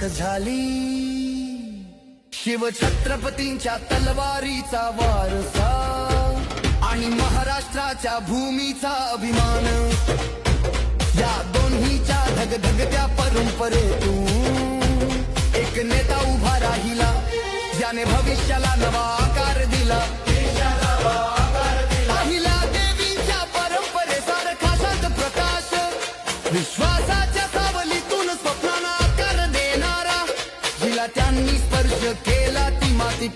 ओळख झाली. शिव छत्रपतींच्या तलवारीचा वारसा आणि महाराष्ट्राच्या भूमीचा अभिमान, या दोन्हीच्या धगधगत्या परंपरेतून एक नेता उभा राहिला, ज्याने भविष्याला नवा आकार दिला. पाहिला देवींच्या परंपरेसारखा शांत प्रकाश, विश्वासाच्या सावलीतून स्वप्नांना आकार देणारा, जिला त्यांनी स्पर्श केला ती माती